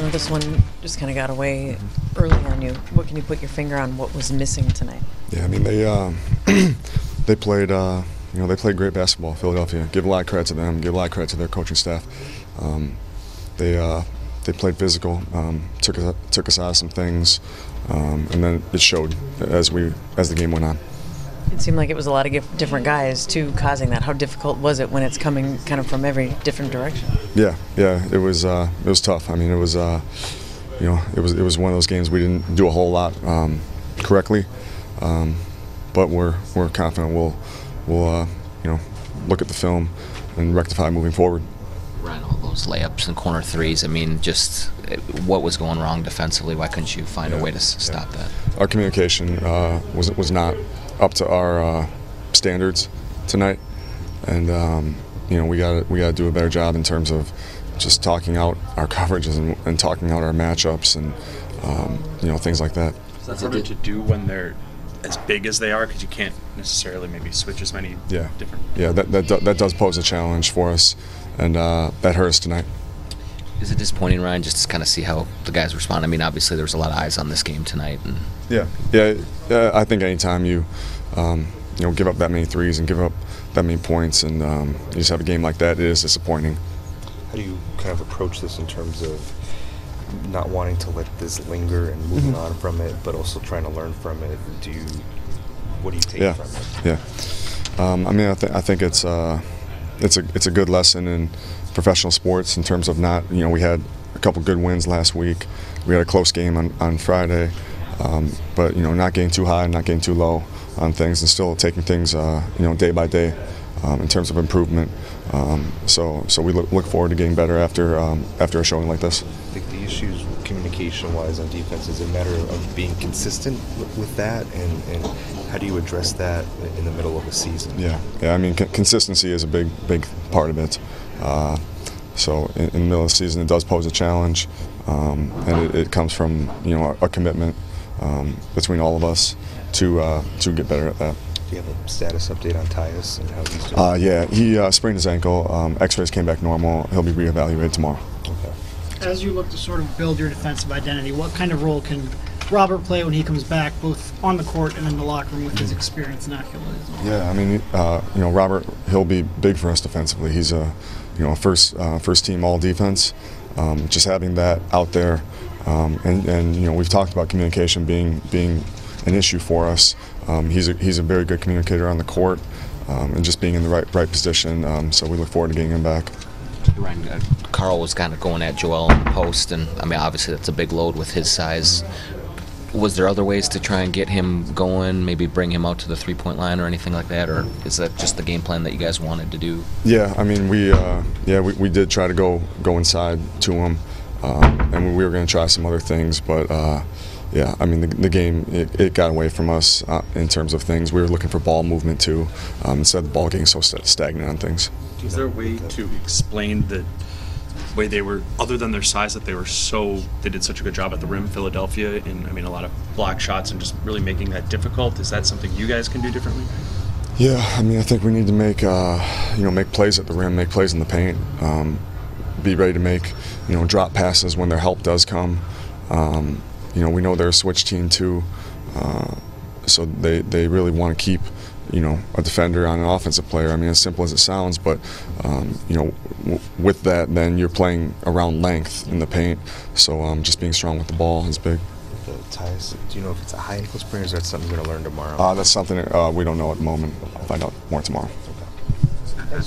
know, this one just kind of got away early on you. What can you put your finger on what was missing tonight? Yeah, I mean they played they played great basketball. Philadelphia. Give a lot of credit to them. Give a lot of credit to their coaching staff. They played physical. Took us out of some things, and then it showed as the game went on. It seemed like it was a lot of different guys too causing that. How difficult was it when it's coming kind of from every different direction? Yeah, it was tough. I mean, it was it was one of those games we didn't do a whole lot correctly, but we're confident we'll look at the film and rectify moving forward. Ryan, all those layups and corner threes. I mean, just what was going wrong defensively? Why couldn't you find a way to stop that? Our communication was not up to our standards tonight, and we got to do a better job in terms of just talking out our coverages and talking out our matchups and things like that. Is that harder to do when they're as big as they are, because you can't necessarily maybe switch as many different? Yeah, that does pose a challenge for us, and that hurt us tonight. Is it disappointing, Ryan, just to kind of see how the guys respond? I mean, obviously there was a lot of eyes on this game tonight. And Yeah. I think anytime you give up that many threes and give up that many points, and you just have a game like that, it is disappointing. How do you kind of approach this in terms of not wanting to let this linger and moving on from it, but also trying to learn from it? What do you take from it? Yeah. I mean, I think it's a good lesson in professional sports in terms of not, we had a couple good wins last week. We had a close game on Friday, but not getting too high, not getting too low on things, and still taking things day by day in terms of improvement. So we look forward to getting better after a showing like this. I think the issues communication-wise on defense is a matter of being consistent with that, and how do you address that in the middle of a season? Yeah. I mean, consistency is a big part of it. So in the middle of the season, it does pose a challenge, and it comes from a commitment between all of us to get better at that. Do you have a status update on Tyus and how he's doing? Yeah, he sprained his ankle. X-rays came back normal. He'll be reevaluated tomorrow. Okay. As you look to sort of build your defensive identity, what kind of role can Robert play when he comes back, both on the court and in the locker room with his experience and accolades? Yeah, I mean, Robert, he'll be big for us defensively. He's a first team all defense. Just having that out there, and we've talked about communication being an issue for us. He's a very good communicator on the court, and just being in the right position. So we look forward to getting him back. Ryan, Carl was kind of going at Joel in the post, and I mean, obviously that's a big load with his size. Was there other ways to try and get him going, maybe bring him out to the three-point line or anything like that, or is that just the game plan that you guys wanted to do? Yeah, I mean, we did try to go inside to him, and we were going to try some other things, but yeah, I mean, the game, it got away from us in terms of things. We were looking for ball movement too, instead of the ball getting so stagnant on things. Is there a way to explain the way they were, other than their size, that they did such a good job at the rim, Philadelphia, and I mean a lot of block shots and just really making that difficult? Is that something you guys can do differently? Yeah, I mean, I think we need to make plays at the rim, make plays in the paint, be ready to make drop passes when their help does come. We know they're a switch team too, so they really want to keep a defender on an offensive player. I mean, as simple as it sounds, but with that, then you're playing around length in the paint. So just being strong with the ball is big. Tyus, do you know if it's a high ankle sprain, or is that something you're going to learn tomorrow? That's something we don't know at the moment. I'll find out more tomorrow. Okay.